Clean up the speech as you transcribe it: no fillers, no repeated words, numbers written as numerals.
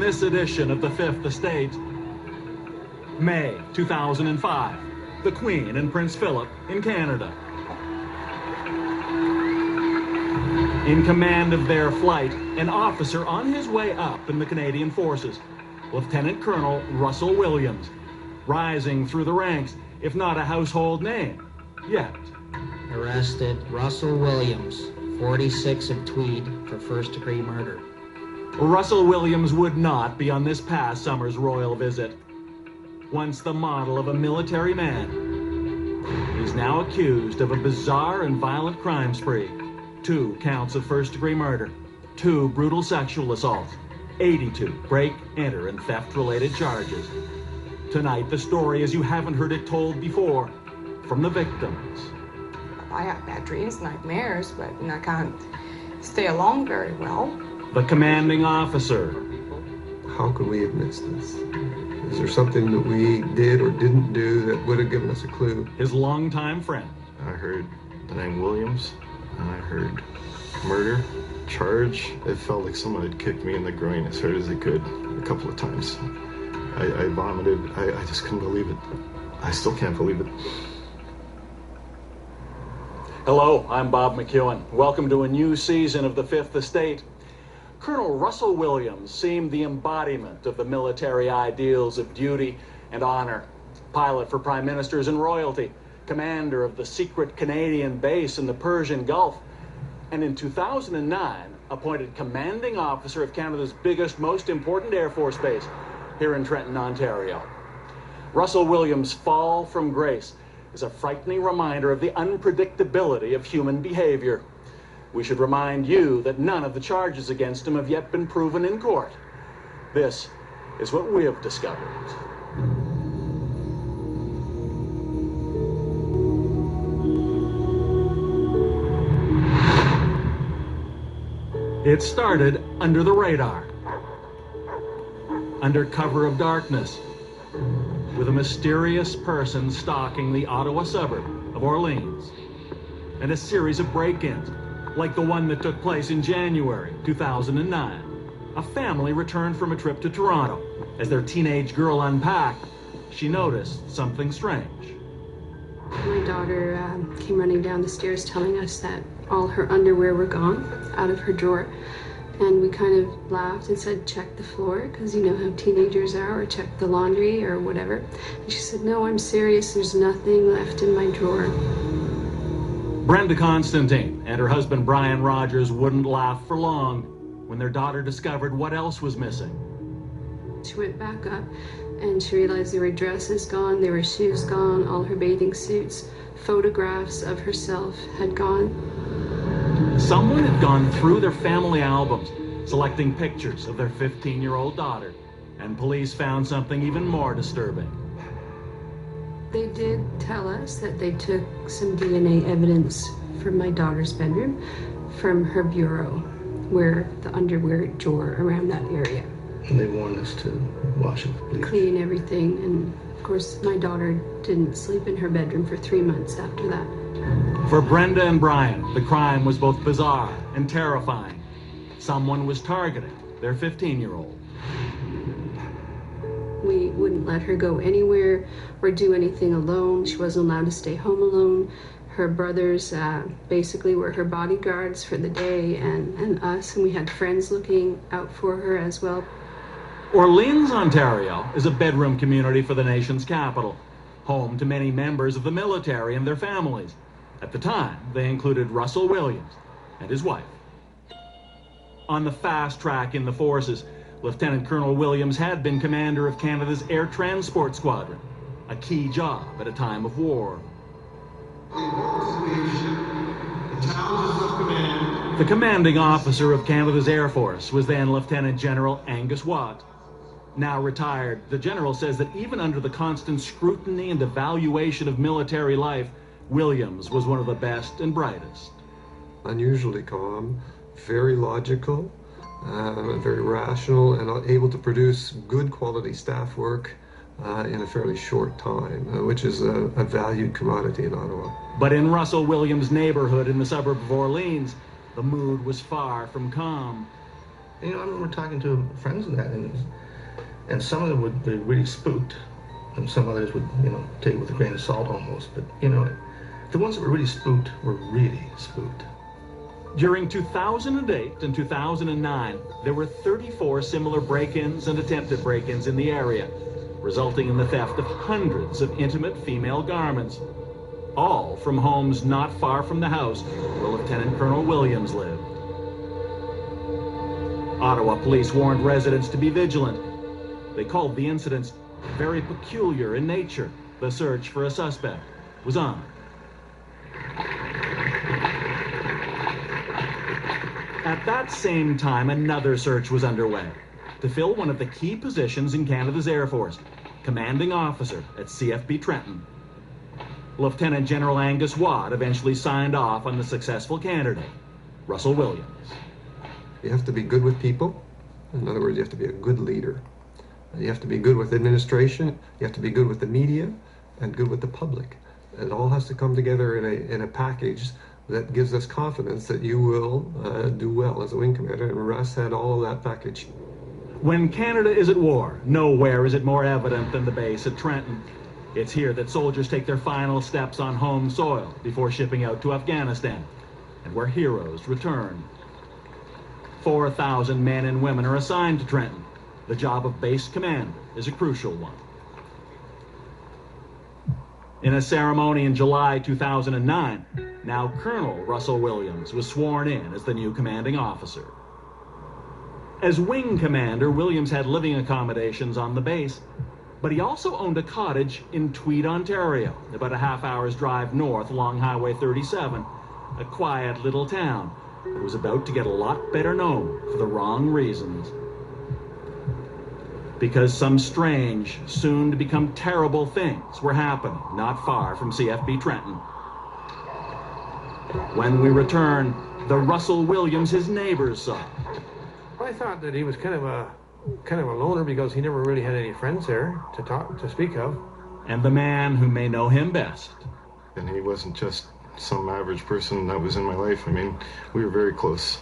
this edition of the Fifth Estate. May 2005, the Queen and Prince Philip in Canada. In command of their flight, an officer on his way up in the Canadian Forces, Lieutenant Colonel Russel Williams, rising through the ranks, if not a household name, yet. Arrested Russel Williams, 46 of Tweed, for first-degree murder. Russel Williams would not be on this past summer's royal visit. Once the model of a military man, he's now accused of a bizarre and violent crime spree. 2 counts of first-degree murder, 2 brutal sexual assaults, 82 break, enter, and theft-related charges. Tonight, the story as you haven't heard it told before, from the victims. I have bad dreams, nightmares, but I can't stay alone very well. The commanding officer. How could we have missed this? Is there something that we did or didn't do that would have given us a clue? His longtime friend. I heard the name Williams, and I heard murder, charge. It felt like someone had kicked me in the groin as hard as they could a couple of times. I vomited. I just couldn't believe it. I still can't believe it. Hello, I'm Bob McEwen. Welcome to a new season of the Fifth Estate. Colonel Russel Williams seemed the embodiment of the military ideals of duty and honor. Pilot for prime ministers and royalty, commander of the secret Canadian base in the Persian Gulf, and in 2009, appointed commanding officer of Canada's biggest, most important Air Force base here in Trenton, Ontario. Russel Williams' fall from grace is a frightening reminder of the unpredictability of human behavior. We should remind you that none of the charges against him have yet been proven in court. This is what we have discovered. It started under the radar, under cover of darkness, with a mysterious person stalking the Ottawa suburb of Orleans, and a series of break-ins, like the one that took place in January 2009. A family returned from a trip to Toronto. As their teenage girl unpacked, she noticed something strange. My daughter came running down the stairs telling us that all her underwear were gone out of her drawer. And we kind of laughed and said, check the floor, because you know how teenagers are, or check the laundry or whatever. And she said, no, I'm serious, there's nothing left in my drawer. Brenda Constantine and her husband Brian Rogers wouldn't laugh for long when their daughter discovered what else was missing. She went back up and she realized there were dresses gone, there were shoes gone, all her bathing suits, photographs of herself had gone. Someone had gone through their family albums, selecting pictures of their 15-year-old daughter, and police found something even more disturbing. They did tell us that they took some DNA evidence from my daughter's bedroom, from her bureau, where the underwear drawer around that area. And they warned us to wash it with bleach. Clean everything, and of course my daughter didn't sleep in her bedroom for 3 months after that. For Brenda and Brian, the crime was both bizarre and terrifying. Someone was targeting their 15-year-old. We wouldn't let her go anywhere or do anything alone. She wasn't allowed to stay home alone. Her brothers basically were her bodyguards for the day, and us, and we had friends looking out for her as well. Orleans, Ontario is a bedroom community for the nation's capital, home to many members of the military and their families. At the time, they included Russel Williams and his wife. On the fast track in the forces, Lieutenant Colonel Williams had been commander of Canada's Air Transport Squadron, a key job at a time of war. The commanding officer of Canada's Air Force was then Lieutenant General Angus Watt. Now retired, the general says that even under the constant scrutiny and evaluation of military life, Williams was one of the best and brightest. Unusually calm, very logical, very rational, and able to produce good quality staff work in a fairly short time, which is a valued commodity in Ottawa. But in Russel Williams' neighborhood in the suburb of Orleans, the mood was far from calm. You know, I remember talking to friends of that, and some of them would be really spooked, and some others would, you know, take it with a grain of salt almost. But, you know, the ones that were really spooked were really spooked. During 2008 and 2009, there were 34 similar break-ins and attempted break-ins in the area, resulting in the theft of hundreds of intimate female garments, all from homes not far from the house where Lieutenant Colonel Williams lived. Ottawa police warned residents to be vigilant. They called the incidents very peculiar in nature. The search for a suspect was on. At that same time, another search was underway to fill one of the key positions in Canada's Air Force, commanding officer at CFB Trenton. Lieutenant General Angus Watt eventually signed off on the successful candidate, Russel Williams. You have to be good with people. In other words, you have to be a good leader. You have to be good with administration. You have to be good with the media and good with the public. It all has to come together in a package that gives us confidence that you will do well as a wing commander, and Russ had all of that package. When Canada is at war, nowhere is it more evident than the base at Trenton. It's here that soldiers take their final steps on home soil before shipping out to Afghanistan, and where heroes return. 4,000 men and women are assigned to Trenton. The job of base commander is a crucial one. In a ceremony in July 2009, now Colonel Russel Williams was sworn in as the new commanding officer. As wing commander, Williams had living accommodations on the base, but he also owned a cottage in Tweed, Ontario, about a half-hour's drive north along Highway 37, a quiet little town that was about to get a lot better known for the wrong reasons. Because some strange, soon-to-become terrible things were happening not far from CFB Trenton. When we return, the Russel Williams his neighbors saw. I thought that he was kind of a loner because he never really had any friends there to speak of. And the man who may know him best. And he wasn't just some average person that was in my life. I mean, we were very close.